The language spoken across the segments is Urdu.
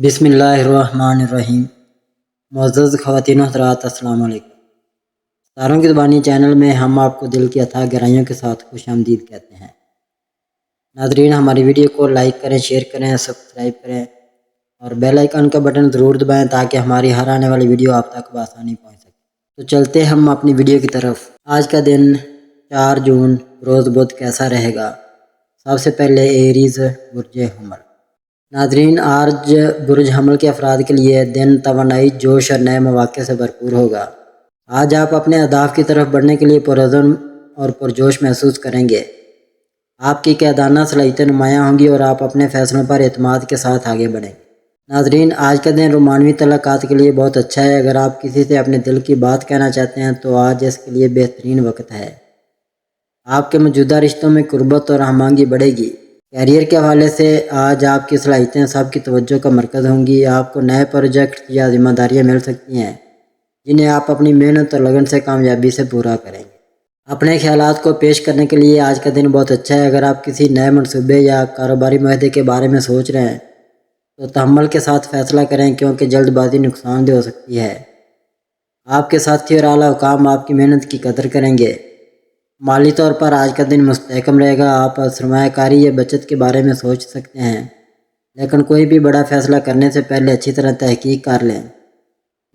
بسم اللہ الرحمن الرحیم۔ معزز خواتین و حضرات، السلام علیکم۔ ستاروں کی زبانی چینل میں ہم آپ کو دل کی اتھاہ گہرائیوں کے ساتھ خوش آمدید کہتے ہیں۔ ناظرین، ہماری ویڈیو کو لائک کریں، شیئر کریں، سبسکرائب کریں اور بیل آئیکن کا بٹن ضرور دبائیں تاکہ ہماری ہر آنے والی ویڈیو آپ تک بآسانی پہنچ سکے۔ تو چلتے ہم اپنی ویڈیو کی طرف۔ آج کا دن 4 جون روز بدھ کیسا رہے گا؟ سب سے پہلے ایریز برج حمل۔ ناظرین، آج برج حمل کے افراد کے لیے دن توانائی، جوش اور نئے مواقع سے بھرپور ہوگا۔ آج آپ اپنے اہداف کی طرف بڑھنے کے لیے پرعزم اور پرجوش محسوس کریں گے۔ آپ کی قیادانہ صلاحیتیں نمایاں ہوں گی اور آپ اپنے فیصلوں پر اعتماد کے ساتھ آگے بڑھیں گے۔ ناظرین، آج کا دن رومانوی تعلقات کے لیے بہت اچھا ہے۔ اگر آپ کسی سے اپنے دل کی بات کہنا چاہتے ہیں تو آج اس کے لیے بہترین وقت ہے۔ آپ کے موجودہ رشتوں میں قربت اور ہم آہنگی بڑھے گی۔ کیریئر کے حوالے سے آج آپ کی صلاحیتیں سب کی توجہ کا مرکز ہوں گی۔ آپ کو نئے پروجیکٹ یا ذمہ داریاں مل سکتی ہیں جنہیں آپ اپنی محنت اور لگن سے کامیابی سے پورا کریں گے۔ اپنے خیالات کو پیش کرنے کے لیے آج کا دن بہت اچھا ہے۔ اگر آپ کسی نئے منصوبے یا کاروباری معاہدے کے بارے میں سوچ رہے ہیں تو تحمل کے ساتھ فیصلہ کریں، کیونکہ جلد بازی نقصان دہ ہو سکتی ہے۔ آپ کے ساتھی اور اعلیٰ حکام آپ کی محنت کی قدر کریں گے۔ مالی طور پر آج کا دن مستحکم رہے گا۔ آپ سرمایہ کاری یا بچت کے بارے میں سوچ سکتے ہیں، لیکن کوئی بھی بڑا فیصلہ کرنے سے پہلے اچھی طرح تحقیق کر لیں۔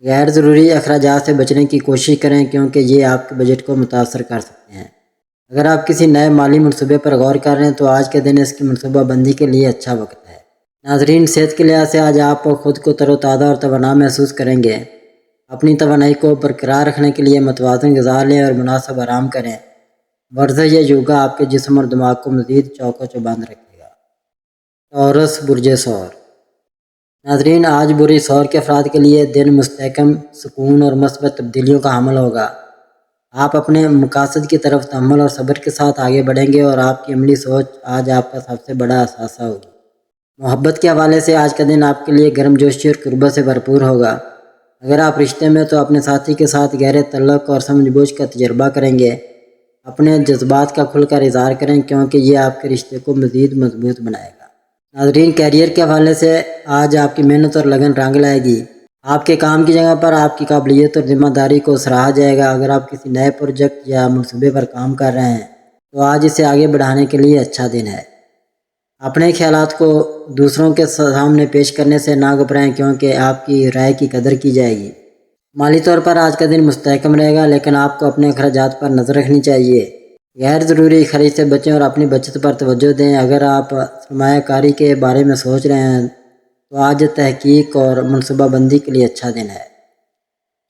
غیر ضروری اخراجات سے بچنے کی کوشش کریں، کیونکہ یہ آپ کے بجٹ کو متاثر کر سکتے ہیں۔ اگر آپ کسی نئے مالی منصوبے پر غور کر رہے ہیں تو آج کے دن اس کی منصوبہ بندی کے لیے اچھا وقت ہے۔ ناظرین، صحت کے لحاظ سے آج آپ خود کو تر و تازہ اور توانا محسوس کریں گے۔ اپنی توانائی کو برقرار رکھنے کے لیے متوازن غذا لیں اور مناسب آرام کریں۔ ورزش یا یوگا آپ کے جسم اور دماغ کو مزید چوکو چوبند رکھے گا۔ ٹورس برج ثور۔ ناظرین، آج برج ثور کے افراد کے لیے دن مستحکم، سکون اور مثبت تبدیلیوں کا حامل ہوگا۔ آپ اپنے مقاصد کی طرف تحمل اور صبر کے ساتھ آگے بڑھیں گے اور آپ کی عملی سوچ آج آپ کا سب سے بڑا اثاثہ ہوگی۔ محبت کے حوالے سے آج کا دن آپ کے لیے گرم جوشی اور قربت سے بھرپور ہوگا۔ اگر آپ رشتے میں تو اپنے ساتھی کے ساتھ گہرے تعلق اور سمجھ بوجھ کا تجربہ کریں گے۔ اپنے جذبات کا کھل کر اظہار کریں، کیونکہ یہ آپ کے رشتے کو مزید مضبوط بنائے گا۔ ناظرین، کیریئر کے حوالے سے آج آپ کی محنت اور لگن رنگ لائے گی۔ آپ کے کام کی جگہ پر آپ کی قابلیت اور ذمہ داری کو سراہا جائے گا۔ اگر آپ کسی نئے پروجیکٹ یا منصوبے پر کام کر رہے ہیں تو آج اسے آگے بڑھانے کے لیے اچھا دن ہے۔ اپنے خیالات کو دوسروں کے سامنے پیش کرنے سے نہ گھبرائیں، کیونکہ آپ کی رائے کی قدر کی جائے گی۔ مالی طور پر آج کا دن مستحکم رہے گا، لیکن آپ کو اپنے اخراجات پر نظر رکھنی چاہیے۔ غیر ضروری خرید سے بچیں اور اپنی بچت پر توجہ دیں۔ اگر آپ سرمایہ کاری کے بارے میں سوچ رہے ہیں تو آج تحقیق اور منصوبہ بندی کے لیے اچھا دن ہے۔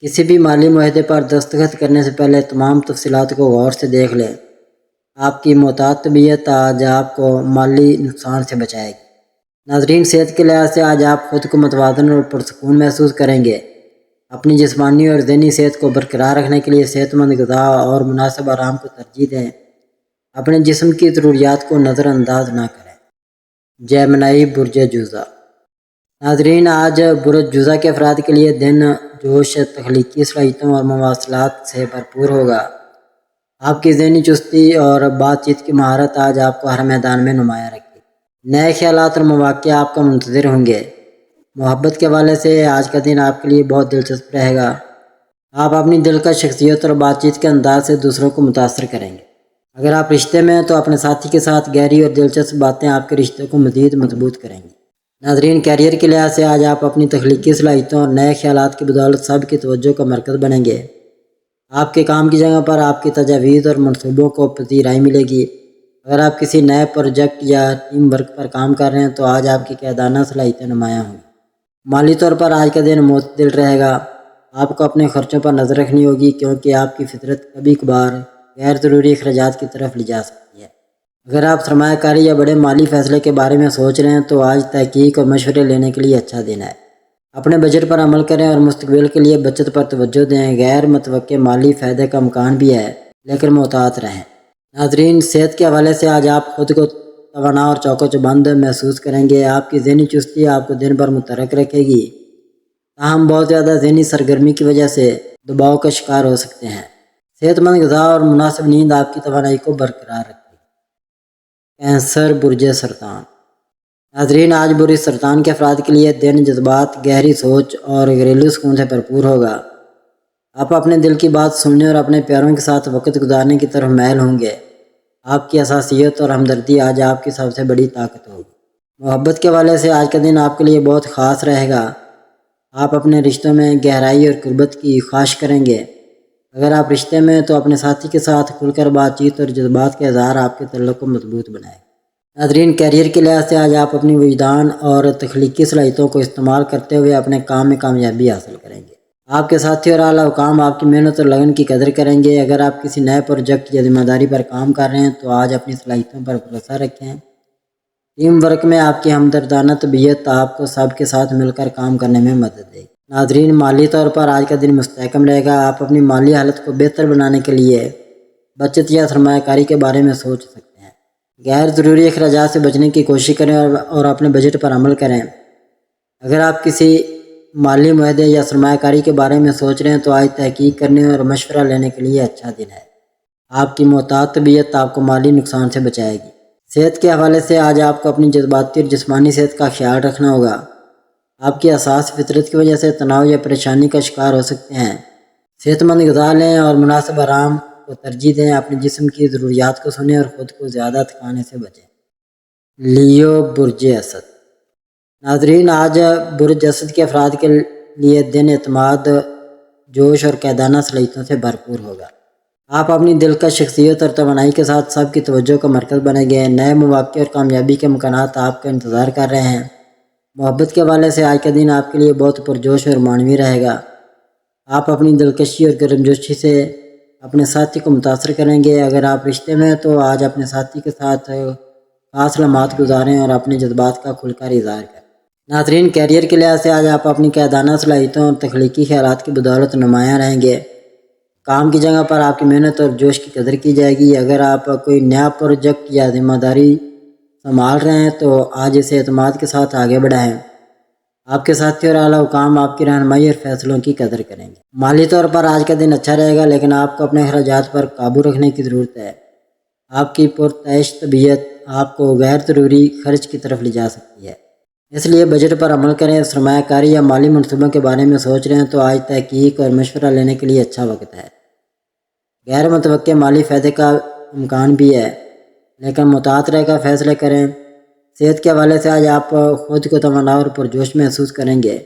کسی بھی مالی معاہدے پر دستخط کرنے سے پہلے تمام تفصیلات کو غور سے دیکھ لیں۔ آپ کی محتاط طبیعت آج آپ کو مالی نقصان سے بچائے گی۔ ناظرین، صحت کے لحاظ سے آج آپ خود کو متوازن اور پرسکون محسوس کریں گے۔ اپنی جسمانی اور ذہنی صحت کو برقرار رکھنے کے لیے صحت مند غذا اور مناسب آرام کو ترجیح دیں۔ اپنے جسم کی ضروریات کو نظر انداز نہ کریں۔ جیمنائی برج جوزہ۔ ناظرین، آج برج جوزہ کے افراد کے لیے دن جوش، تخلیقی صلاحیتوں اور مواصلات سے بھرپور ہوگا۔ آپ کی ذہنی چستی اور بات چیت کی مہارت آج آپ کو ہر میدان میں نمایاں رکھے گی۔ نئے خیالات اور مواقع آپ کا منتظر ہوں گے۔ محبت کے حوالے سے آج کا دن آپ کے لیے بہت دلچسپ رہے گا۔ آپ اپنی دلکش شخصیت اور بات چیت کے انداز سے دوسروں کو متاثر کریں گے۔ اگر آپ رشتے میں ہیں تو اپنے ساتھی کے ساتھ گہری اور دلچسپ باتیں آپ کے رشتے کو مزید مضبوط کریں گی۔ ناظرین، کیریئر کے لحاظ سے آج آپ اپنی تخلیقی صلاحیتوں اور نئے خیالات کی بدولت سب کی توجہ کا مرکز بنیں گے۔ آپ کے کام کی جگہ پر آپ کی تجاویز اور منصوبوں کو پذیرائی ملے گی۔ اگر آپ کسی نئے پروجیکٹ یا ٹیم ورک پر کام کر رہے ہیں تو آج آپ کی قیادانہ صلاحیتیں نمایاں ہوں گی۔ مالی طور پر آج کا دن معتدل رہے گا۔ آپ کو اپنے خرچوں پر نظر رکھنی ہوگی، کیونکہ آپ کی فطرت کبھی کبھار غیر ضروری اخراجات کی طرف لے جا سکتی ہے۔ اگر آپ سرمایہ کاری یا بڑے مالی فیصلے کے بارے میں سوچ رہے ہیں تو آج تحقیق اور مشورے لینے کے لیے اچھا دن ہے۔ اپنے بجٹ پر عمل کریں اور مستقبل کے لیے بچت پر توجہ دیں۔ غیر متوقع مالی فائدے کا امکان بھی ہے، لیکن محتاط رہیں۔ ناظرین، صحت کے حوالے سے آج آپ خود کو توانا اور چوکو چوبند محسوس کریں گے۔ آپ کی ذہنی چستی آپ کو دن بھر متحرک رکھے گی، تاہم بہت زیادہ ذہنی سرگرمی کی وجہ سے دباؤ کا شکار ہو سکتے ہیں۔ صحت مند غذا اور مناسب نیند آپ کی توانائی کو برقرار رکھے گی۔ کینسر برج سرطان۔ ناظرین، آج برج سرطان کے افراد کے لیے دن جذبات، گہری سوچ اور گھریلو سکون سے بھرپور ہوگا۔ آپ اپنے دل کی بات سننے اور اپنے پیاروں کے ساتھ وقت گزارنے کی طرف میل ہوں گے۔ آپ کی حساسیت اور ہمدردی آج آپ کی سب سے بڑی طاقت ہوگی۔ محبت کے حوالے سے آج کا دن آپ کے لیے بہت خاص رہے گا۔ آپ اپنے رشتوں میں گہرائی اور قربت کی خواہش کریں گے۔ اگر آپ رشتے میں تو اپنے ساتھی کے ساتھ کھل کر بات چیت اور جذبات کا اظہار آپ کے تعلق کو مضبوط بنائے۔ ناظرین، کیریئر کے لحاظ سے آج آپ اپنی وجدان اور تخلیقی صلاحیتوں کو استعمال کرتے ہوئے اپنے کام میں کامیابی حاصل کریں گے۔ آپ کے ساتھی اور اعلیٰ حکام آپ کی محنت اور لگن کی قدر کریں گے۔ اگر آپ کسی نئے پروجیکٹ یا ذمہ داری پر کام کر رہے ہیں تو آج اپنی صلاحیتوں پر بھروسہ رکھیں۔ ٹیم ورک میں آپ کی ہمدردانہ طبیعت آپ کو سب کے ساتھ مل کر کام کرنے میں مدد دے گی۔ ناظرین، مالی طور پر آج کا دن مستحکم رہے گا۔ آپ اپنی مالی حالت کو بہتر بنانے کے لیے بچت یا سرمایہ کاری کے بارے میں سوچ سکتے ہیں۔ غیر ضروری اخراجات سے بچنے کی کوشش کریں اور اپنے بجٹ پر عمل کریں۔ اگر آپ کسی مالی معاہدے یا سرمایہ کاری کے بارے میں سوچ رہے ہیں تو آج تحقیق کرنے اور مشورہ لینے کے لیے اچھا دن ہے۔ آپ کی محتاط طبیعت آپ کو مالی نقصان سے بچائے گی۔ صحت کے حوالے سے آج آپ کو اپنی جذباتی اور جسمانی صحت کا خیال رکھنا ہوگا۔ آپ کی حساس فطرت کی وجہ سے تناؤ یا پریشانی کا شکار ہو سکتے ہیں۔ صحت مند غذا لیں اور مناسب آرام کو ترجیح دیں۔ اپنے جسم کی ضروریات کو سنیں اور خود کو زیادہ تھکانے سے بچیں۔ لیو، برج اسد۔ ناظرین، آج برج اسد کے افراد کے لیے دن اعتماد، جوش اور قائدانہ صلاحیتوں سے بھرپور ہوگا۔ آپ اپنی دلکش شخصیت اور توانائی کے ساتھ سب کی توجہ کا مرکز بنیں گے۔ نئے مواقع اور کامیابی کے امکانات آپ کا انتظار کر رہے ہیں۔ محبت کے حوالے سے آج کا دن آپ کے لیے بہت پرجوش اور معنوی رہے گا۔ آپ اپنی دلکشی اور گرمجوشی سے اپنے ساتھی کو متاثر کریں گے۔ اگر آپ رشتے میں ہیں تو آج اپنے ساتھی کے ساتھ خاص لمحات گزاریں اور اپنے جذبات کا کھل کر اظہار کریں۔ ناظرین، کیریئر کے لحاظ سے آج آپ اپنی قائدانہ صلاحیتوں اور تخلیقی خیالات کی بدولت نمایاں رہیں گے۔ کام کی جگہ پر آپ کی محنت اور جوش کی قدر کی جائے گی۔ اگر آپ کوئی نیا پروجیکٹ یا ذمہ داری سنبھال رہے ہیں تو آج اسے اعتماد کے ساتھ آگے بڑھائیں۔ آپ کے ساتھی اور اعلیٰ حکام آپ کی رہنمائی اور فیصلوں کی قدر کریں گے۔ مالی طور پر آج کا دن اچھا رہے گا، لیکن آپ کو اپنے اخراجات پر قابو رکھنے کی ضرورت ہے۔ آپ کی پرتعیش طبیعت آپ کو غیر ضروری خرچ کی طرف لے جا سکتی ہے، اس لیے بجٹ پر عمل کریں۔ سرمایہ کاری یا مالی منصوبوں کے بارے میں سوچ رہے ہیں تو آج تحقیق اور مشورہ لینے کے لیے اچھا وقت ہے۔ غیر متوقع مالی فائدے کا امکان بھی ہے، لیکن محتاط رہ کر فیصلے کریں۔ صحت کے حوالے سے آج آپ خود کو توانا اور پرجوش محسوس کریں گے۔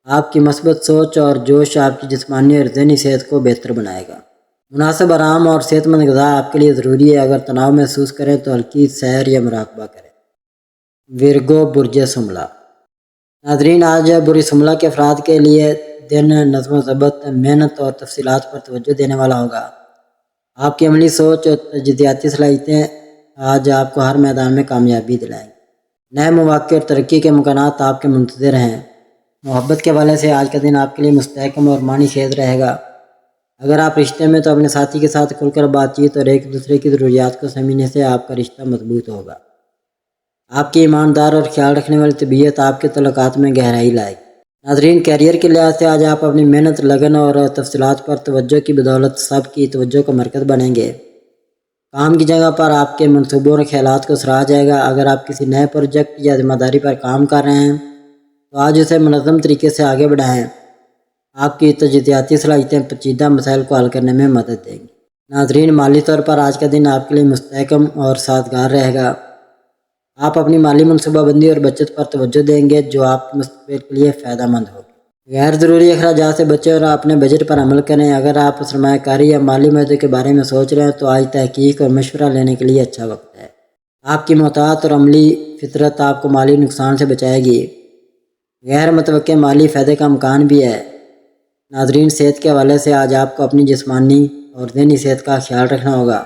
آپ کی مثبت سوچ اور جوش آپ کی جسمانی اور ذہنی صحت کو بہتر بنائے گا۔ مناسب آرام اور صحت مند غذا آپ کے لیے ضروری ہے۔ اگر تناؤ محسوس کریں تو ہلکی سیر یا مراقبہ کریں۔ ورگو، برج شملہ۔ ناظرین، آج برج شملہ کے افراد کے لیے دن نظم و ضبط، محنت اور تفصیلات پر توجہ دینے والا ہوگا۔ آپ کی عملی سوچ اور تجزیاتی صلاحیتیں آج آپ کو ہر میدان میں کامیابی دلائیں گی۔ نئے مواقع اور ترقی کے امکانات آپ کے منتظر ہیں۔ محبت کے حوالے سے آج کا دن آپ کے لیے مستحکم اور معنی خیز رہے گا۔ اگر آپ رشتے میں تو اپنے ساتھی کے ساتھ کھل کر بات چیت اور ایک دوسرے کی ضروریات کو سمجھنے سے آپ کا رشتہ مضبوط ہوگا۔ آپ کی ایماندار اور خیال رکھنے والی طبیعت آپ کے تعلقات میں گہرائی لائے گی۔ ناظرین، کیریئر کے لحاظ سے آج آپ اپنی محنت، لگن اور تفصیلات پر توجہ کی بدولت سب کی توجہ کا مرکز بنیں گے۔ کام کی جگہ پر آپ کے منصوبوں اور خیالات کو سراہا جائے گا۔ اگر آپ کسی نئے پروجیکٹ یا ذمہ داری پر کام کر رہے ہیں تو آج اسے منظم طریقے سے آگے بڑھائیں۔ آپ کی تجزیاتی صلاحیتیں پیچیدہ مسائل کو حل کرنے میں مدد دیں گی۔ ناظرین، مالی طور پر آج کا دن آپ کے لیے مستحکم اور سازگار رہے گا۔ آپ اپنی مالی منصوبہ بندی اور بچت پر توجہ دیں گے جو آپ کے مستقبل کے لیے فائدہ مند ہوگی۔ غیر ضروری اخراجات سے بچیں اور اپنے بجٹ پر عمل کریں۔ اگر آپ سرمایہ کاری یا مالی معاہدے کے بارے میں سوچ رہے ہیں تو آج تحقیق اور مشورہ لینے کے لیے اچھا وقت ہے۔ آپ کی محتاط اور عملی فطرت آپ کو مالی نقصان سے بچائے گی۔ غیر متوقع مالی فائدے کا امکان بھی ہے۔ ناظرین، صحت کے حوالے سے آج آپ کو اپنی جسمانی اور ذہنی صحت کا خیال رکھنا ہوگا۔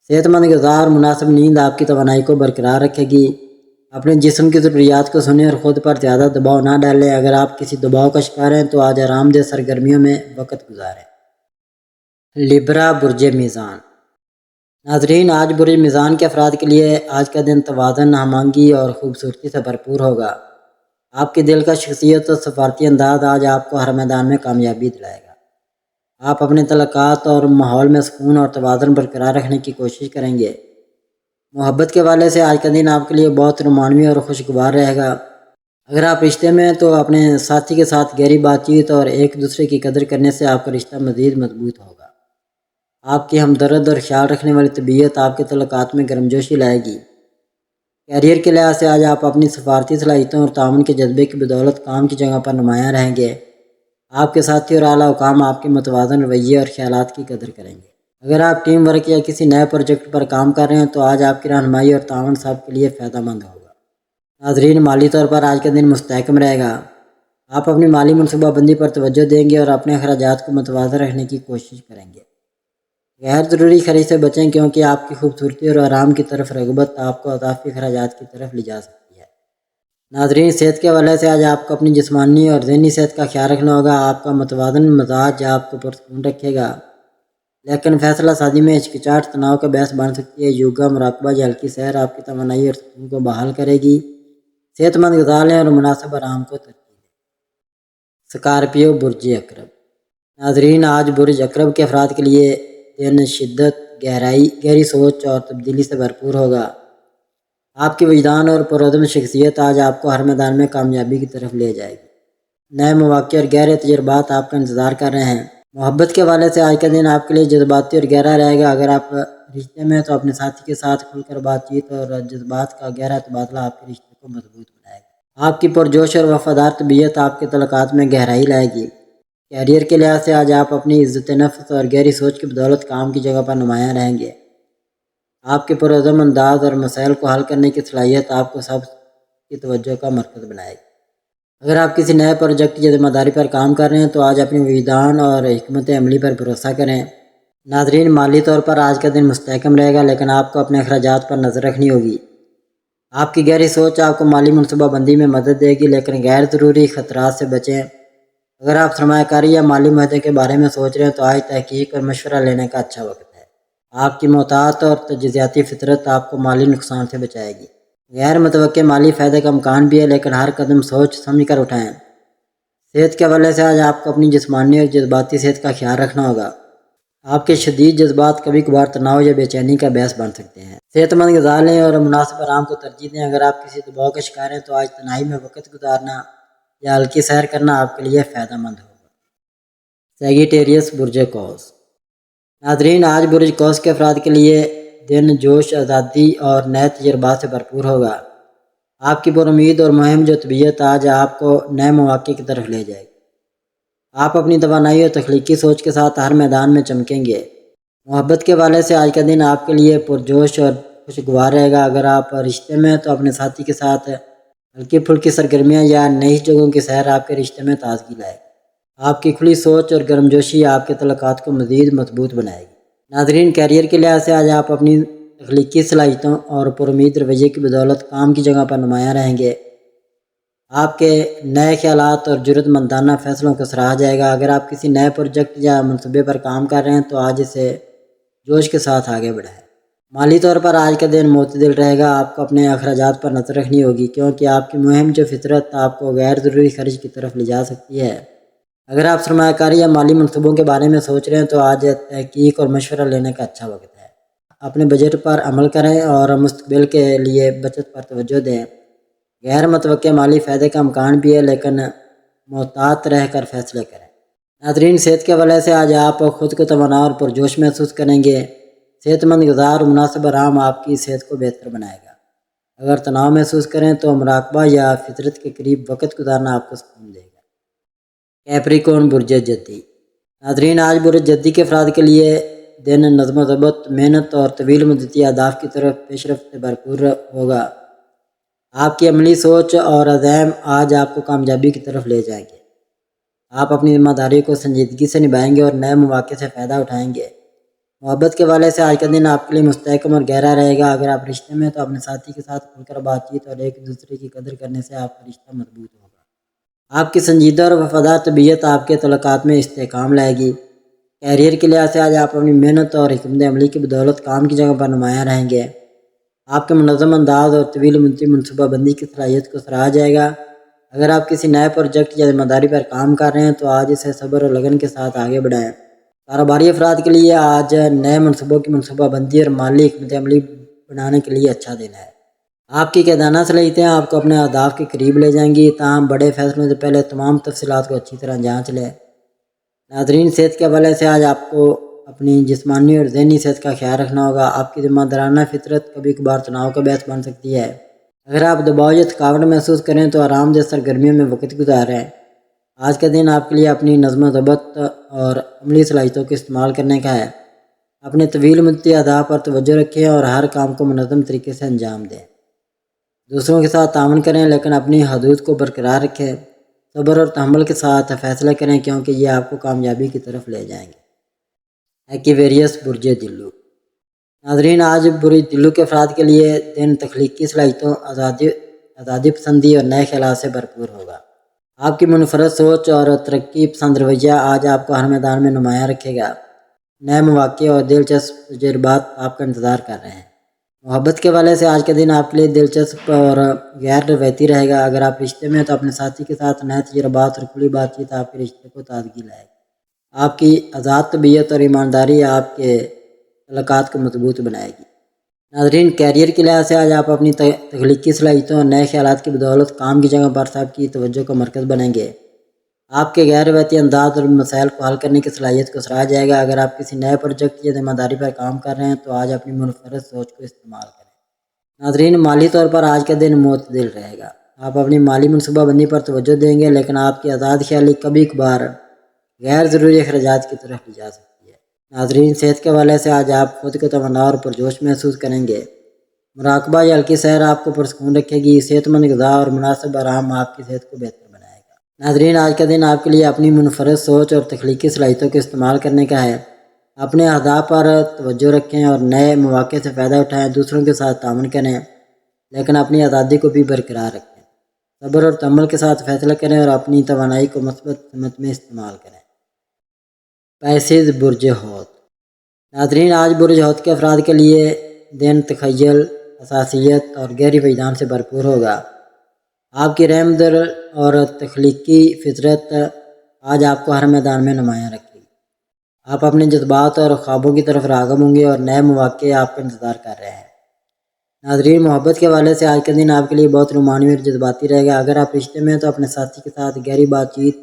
صحت مند غذا اور مناسب نیند آپ کی توانائی کو برقرار رکھے گی۔ اپنے جسم کی ضروریات کو سنیں اور خود پر زیادہ دباؤ نہ ڈالیں۔ اگر آپ کسی دباؤ کا شکار ہیں تو آج آرام دہ سرگرمیوں میں وقت گزاریں۔ لیبرا، برج میزان۔ ناظرین، آج برج میزان کے افراد کے لیے آج کا دن توازن، ہم آہنگی اور خوبصورتی سے بھرپور ہوگا۔ آپ کی دل کا شخصیت اور سفارتی انداز آج آپ کو ہر میدان میں کامیابی دلائے گا۔ آپ اپنے تعلقات اور ماحول میں سکون اور توازن برقرار رکھنے کی کوشش کریں گے۔ محبت کے حوالے سے آج کا دن آپ کے لیے بہت رومانوی اور خوشگوار رہے گا۔ اگر آپ رشتے میں ہیں تو اپنے ساتھی کے ساتھ گہری بات چیت اور ایک دوسرے کی قدر کرنے سے آپ کا رشتہ مزید مضبوط ہوگا۔ آپ کی ہمدرد اور خیال رکھنے والی طبیعت آپ کے تعلقات میں گرمجوشی لائے گی۔ کیریئر کے لحاظ سے آج آپ اپنی سفارتی صلاحیتوں اور تعاون کے جذبے کی بدولت کام کی جگہ پر نمایاں رہیں گے۔ آپ کے ساتھی اور اعلیٰ حکام آپ کے متوازن رویے اور خیالات کی قدر کریں گے۔ اگر آپ ٹیم ورک یا کسی نئے پروجیکٹ پر کام کر رہے ہیں تو آج آپ کی رہنمائی اور تعاون سب کے لیے فائدہ مند ہوگا۔ ناظرین، مالی طور پر آج کا دن مستحکم رہے گا۔ آپ اپنی مالی منصوبہ بندی پر توجہ دیں گے اور اپنے اخراجات کو متوازن رکھنے کی کوشش کریں گے۔ غیر ضروری خرچ سے بچیں کیونکہ آپ کی خوبصورتی اور آرام کی طرف رغبت آپ کو اضافی اخراجات کی طرف لے جا سکتی ہے۔ ناظرین، صحت کے حوالے سے آج آپ کو اپنی جسمانی اور ذہنی صحت کا خیال رکھنا ہوگا۔ آپ کا متوازن مزاج آپ کو پرسکون رکھے گا، لیکن فیصلہ سازی میں ہچکچاہٹ تناؤ کا باعث بن سکتی ہے۔ یوگا، مراقبہ یا ہلکی سیر آپ کی توانائی اور سکون کو بحال کرے گی۔ صحت مند غذا لیں اور مناسب آرام کو ترجیح دیں۔ سکارپیو، برج عقرب۔ ناظرین، آج برج عقرب کے افراد کے لیے دن شدت، گہری سوچ اور تبدیلی سے بھرپور ہوگا۔ آپ کی وجدان اور پرعزم شخصیت آج آپ کو ہر میدان میں کامیابی کی طرف لے جائے گی۔ نئے مواقع اور گہرے تجربات آپ کا انتظار کر رہے ہیں۔ محبت کے حوالے سے آج کا دن آپ کے لیے جذباتی اور گہرا رہے گا۔ اگر آپ رشتے میں ہیں تو اپنے ساتھی کے ساتھ کھل کر بات چیت اور جذبات کا گہرا تبادلہ آپ کے رشتے کو مضبوط بنائے گا۔ آپ کی پرجوش اور وفادار طبیعت آپ کے تعلقات میں گہرائی لائے گی۔ کیریئر کے لحاظ سے آج آپ اپنی عزت نفس اور گہری سوچ کی بدولت کام کی جگہ پر نمایاں رہیں گے۔ آپ کے پرعزم انداز اور مسائل کو حل کرنے کی صلاحیت آپ کو سب کی توجہ کا مرکز بنائے گی۔ اگر آپ کسی نئے پروجیکٹ یا ذمہ داری پر کام کر رہے ہیں تو آج اپنی وجدان اور حکمت عملی پر بھروسہ کریں۔ ناظرین، مالی طور پر آج کا دن مستحکم رہے گا، لیکن آپ کو اپنے اخراجات پر نظر رکھنی ہوگی۔ آپ کی گہری سوچ آپ کو مالی منصوبہ بندی میں مدد دے گی، لیکن غیر ضروری خطرات سے بچیں۔ اگر آپ سرمایہ کاری یا مالی معاہدے کے بارے میں سوچ رہے ہیں تو آج تحقیق اور مشورہ لینے کا اچھا وقت ہے۔ آپ کی محتاط اور تجزیاتی فطرت آپ کو مالی نقصان سے بچائے گی۔ غیر متوقع مالی فائدے کا امکان بھی ہے، لیکن ہر قدم سوچ سمجھ کر اٹھائیں۔ صحت کے حوالے سے آج آپ کو اپنی جسمانی اور جذباتی صحت کا خیال رکھنا ہوگا۔ آپ کے شدید جذبات کبھی کبھار تناؤ یا بے چینی کا باعث بن سکتے ہیں۔ صحت مند غذا لیں اور مناسب آرام کو ترجیح دیں۔ اگر آپ کسی دباؤ کا شکار ہیں تو آج تنہائی میں وقت گزارنا یا ہلکی سیر کرنا آپ کے لیے فائدہ مند ہوگا۔ سیگیٹیریس، برج قوس۔ ناظرین، آج برج قوس کے افراد کے لیے دن جوش، آزادی اور نئے تجربات سے بھرپور ہوگا۔ آپ کی پر امید اور مہم جو طبیعت آج آپ کو نئے مواقع کی طرف لے جائے گی۔ آپ اپنی توانائی اور تخلیقی سوچ کے ساتھ ہر میدان میں چمکیں گے۔ محبت کے حوالے سے آج کا دن آپ کے لیے پرجوش اور خوشگوار رہے گا۔ اگر آپ رشتے میں ہیں تو اپنے ساتھی کے ساتھ ہلکی پھلکی سرگرمیاں یا نئی جگہوں کی سیر آپ کے رشتے میں تازگی لائے گی۔ آپ کی کھلی سوچ اور گرمجوشی آپ کے تعلقات کو مزید مضبوط بنائے گی۔ ناظرین، کیریئر کے لحاظ سے آج آپ اپنی تخلیقی صلاحیتوں اور پر امید رویے کی بدولت کام کی جگہ پر نمایاں رہیں گے۔ آپ کے نئے خیالات اور جرأت مندانہ فیصلوں کو سراہا جائے گا۔ اگر آپ کسی نئے پروجیکٹ یا منصوبے پر کام کر رہے ہیں تو آج اسے جوش کے ساتھ آگے بڑھائیں۔ مالی طور پر آج کا دن معتدل رہے گا۔ آپ کو اپنے اخراجات پر نظر رکھنی ہوگی کیونکہ آپ کی مہم جو فطرت آپ کو غیر ضروری خرچ کی طرف لے جا سکتی ہے۔ اگر آپ سرمایہ کاری یا مالی منصوبوں کے بارے میں سوچ رہے ہیں تو آج تحقیق اور مشورہ لینے کا اچھا وقت ہے۔ اپنے بجٹ پر عمل کریں اور مستقبل کے لیے بچت پر توجہ دیں۔ غیر متوقع مالی فائدے کا امکان بھی ہے، لیکن محتاط رہ کر فیصلے کریں۔ ناظرین، صحت کے حوالے سے آج آپ خود کو توانا اور پرجوش محسوس کریں گے۔ صحت مند غذا اور مناسب آرام آپ کی صحت کو بہتر بنائے گا۔ اگر تناؤ محسوس کریں تو مراقبہ یا فطرت کے قریب وقت گزارنا آپ کو سکون دے گا۔ کیپریکون، برج جدی۔ ناظرین، آج برج جدی کے افراد کے لیے دن نظم و ضبط، محنت اور طویل مدتی اہداف کی طرف پیش رفت سے بھرپور ہوگا۔ آپ کی عملی سوچ اور عزم آج آپ کو کامیابی کی طرف لے جائیں گے۔ آپ اپنی ذمہ داری کو سنجیدگی سے نبھائیں گے اور نئے مواقع سے فائدہ اٹھائیں گے۔ محبت کے حوالے سے آج کا دن آپ کے لیے مستحکم اور گہرا رہے گا۔ اگر آپ رشتے میں ہیں تو اپنے ساتھی کے ساتھ کھل کر بات چیت اور ایک دوسرے کی قدر کرنے سے آپ کا رشتہ مضبوط ہوگا۔ آپ کی سنجیدہ اور وفادار طبیعت آپ کے تعلقات میں استحکام لائے گی۔ کیریئر کے لحاظ سے آج آپ اپنی محنت اور حکمت عملی کی بدولت کام کی جگہ پر نمایاں رہیں گے۔ آپ کے منظم انداز اور طویل مدتی منصوبہ بندی کی صلاحیت کو سراہا جائے گا۔ اگر آپ کسی نئے پروجیکٹ یا ذمہ داری پر کام کر رہے ہیں تو آج اسے صبر اور لگن کے ساتھ آگے بڑھائیں۔ کاروباری افراد کے لیے آج نئے منصوبوں کی منصوبہ بندی اور مالی حکمت عملی بنانے کے لیے اچھا دن ہے۔ آپ کی قیدانہ صلاحیتیں آپ کو اپنے اہداف کے قریب لے جائیں گی، تاہم بڑے فیصلوں سے پہلے تمام تفصیلات کو اچھی طرح جانچ لیں۔ ناظرین، صحت کے حوالے سے آج آپ کو اپنی جسمانی اور ذہنی صحت کا خیال رکھنا ہوگا۔ آپ کی ذمہ دارانہ فطرت کبھی کبھار تناؤ کا باعث بن سکتی ہے۔ اگر آپ دباؤ یا تھکاوٹ محسوس کریں تو آرام دہ سرگرمیوں میں وقت گزاریں۔ آج کا دن آپ کے لیے اپنی نظم و ضبط اور عملی صلاحیتوں کو استعمال کرنے کا ہے۔ اپنے طویل مدتی اہداف پر توجہ رکھیں اور ہر کام کو منظم طریقے سے انجام دیں۔ دوسروں کے ساتھ تعاون کریں لیکن اپنی حدود کو برقرار رکھیں۔ صبر اور تحمل کے ساتھ فیصلے کریں کیونکہ یہ آپ کو کامیابی کی طرف لے جائیں گے۔ ایکویریس برج دلو۔ ناظرین، آج برج دلو کے افراد کے لیے دن تخلیقی صلاحیتوں، آزادی پسندی اور نئے خیالات سے بھرپور ہوگا۔ آپ کی منفرد سوچ اور ترقی پسند رویہ آج آپ کو ہر میدان میں نمایاں رکھے گا۔ نئے مواقع اور دلچسپ تجربات آپ کا انتظار کر رہے ہیں۔ محبت کے حوالے سے آج کا دن آپ کے لیے دلچسپ اور غیر روایتی رہے گا۔ اگر آپ رشتے میں ہیں تو اپنے ساتھی کے ساتھ نئے تجربات اور کھلی بات چیت آپ کے رشتے کو تازگی لائے گی۔ آپ کی آزاد طبیعت اور ایمانداری آپ کے تعلقات کو مضبوط بنائے گی۔ ناظرین، کیریئر کے لحاظ سے آج آپ اپنی تخلیقی صلاحیتوں اور نئے خیالات کی بدولت کام کی جگہ پر سب کی توجہ کا مرکز بنیں گے۔ آپ کے غیر روایتی انداز اور مسائل کو حل کرنے کی صلاحیت کو سراہا جائے گا۔ اگر آپ کسی نئے پروجیکٹ یا ذمہ داری پر کام کر رہے ہیں تو آج اپنی منفرد سوچ کو استعمال کریں۔ ناظرین، مالی طور پر آج کا دن معتدل رہے گا۔ آپ اپنی مالی منصوبہ بندی پر توجہ دیں گے لیکن آپ کی آزاد خیالی کبھی کبھار غیر ضروری اخراجات کی طرف لے جا سکتی ہے۔ ناظرین، صحت کے حوالے سے آج آپ خود کو توانا اور پرجوش محسوس کریں گے۔ مراقبہ یا ہلکی سیر آپ کو پرسکون رکھے گی۔ صحت مند غذا اور مناسب آرام آپ کی صحت کو بہتر بنائے گا۔ ناظرین، آج کا دن آپ کے لیے اپنی منفرد سوچ اور تخلیقی صلاحیتوں کو استعمال کرنے کا ہے۔ اپنے اہداف پر توجہ رکھیں اور نئے مواقع سے فائدہ اٹھائیں۔ دوسروں کے ساتھ تعاون کریں لیکن اپنی آزادی کو بھی برقرار رکھیں۔ صبر اور تحمل کے ساتھ فیصلہ کریں اور اپنی توانائی کو مثبت سمت میں استعمال کریں۔ پیسز برج حوت۔ ناظرین، آج برج حوت کے افراد کے لیے دن تخیل، حساسیت اور گہری وجدان سے بھرپور ہوگا۔ آپ کی رحم دل اور تخلیقی فطرت آج آپ کو ہر میدان میں نمایاں رکھے گی۔ آپ اپنے جذبات اور خوابوں کی طرف راغب ہوں گے اور نئے مواقع آپ کا انتظار کر رہے ہیں۔ ناظرین، محبت کے حوالے سے آج کا دن آپ کے لیے بہت رومانوی اور جذباتی رہے گا۔ اگر آپ رشتے میں ہیں تو اپنے ساتھی کے ساتھ گہری بات چیت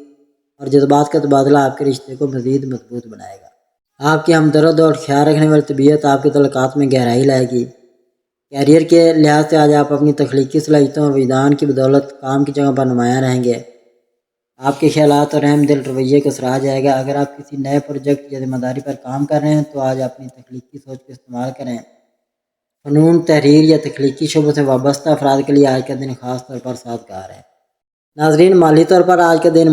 اور جذبات کا تبادلہ آپ کے رشتے کو مزید مضبوط بنائے گا۔ آپ کی ہمدرد اور خیال رکھنے والی طبیعت آپ کے تعلقات میں گہرائی لائے گی۔ کیریئر کے لحاظ سے آج آپ اپنی تخلیقی صلاحیتوں اور وجدان کی بدولت کام کی جگہ پر نمایاں رہیں گے۔ آپ کے خیالات اور اہم دل رویے کو سراہا جائے گا۔ اگر آپ کسی نئے پروجیکٹ یا ذمہ داری پر کام کر رہے ہیں تو آج اپنی تخلیقی سوچ کو استعمال کریں۔ فنون، تحریر یا تخلیقی شعبوں سے وابستہ افراد کے لیے آج کا دن خاص طور پر سازگار ہے۔ ناظرین، مالی طور پر آج کا دن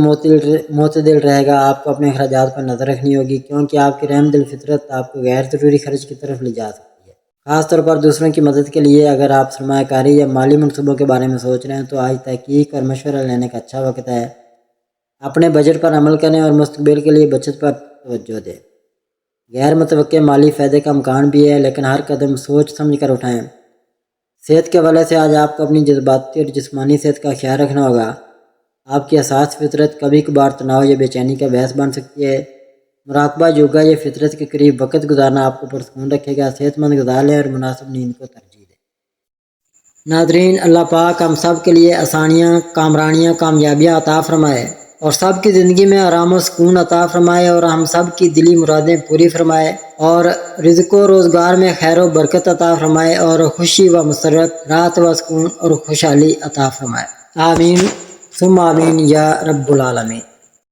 معتدل رہے گا۔ آپ کو اپنے اخراجات پر نظر رکھنی ہوگی کیونکہ آپ کی رحم دل فطرت آپ کو غیر ضروری خرچ کی طرف لے جا سکتی ہے، خاص طور پر دوسروں کی مدد کے لیے۔ اگر آپ سرمایہ کاری یا مالی منصوبوں کے بارے میں سوچ رہے ہیں تو آج تحقیق اور مشورہ لینے کا اچھا وقت ہے۔ اپنے بجٹ پر عمل کریں اور مستقبل کے لیے بچت پر توجہ دیں۔ غیر متوقع مالی فائدے کا امکان بھی ہے لیکن ہر قدم سوچ سمجھ کر اٹھائیں۔ صحت کے حوالے سے آج آپ کو اپنی جذباتی اور جسمانی صحت کا خیال رکھنا ہوگا۔ آپ کی حساس فطرت کبھی کبھار تناؤ یا بے چینی کا باعث بن سکتی ہے۔ مراقبہ، یوگا یا فطرت کے قریب وقت گزارنا آپ کو پرسکون رکھے گا۔ صحت مند غذا لیں اور مناسب نیند کو ترجیح دیں۔ ناظرین، اللہ پاک ہم سب کے لیے آسانیاں، کامرانیاں، کامیابیاں عطا فرمائے اور سب کی زندگی میں آرام و سکون عطا فرمائے اور ہم سب کی دلی مرادیں پوری فرمائے اور رزق و روزگار میں خیر و برکت عطا فرمائے اور خوشی و مسرت، راحت و سکون اور خوشحالی عطا فرمائے۔ آمین ثم آمین یا رب العالمین۔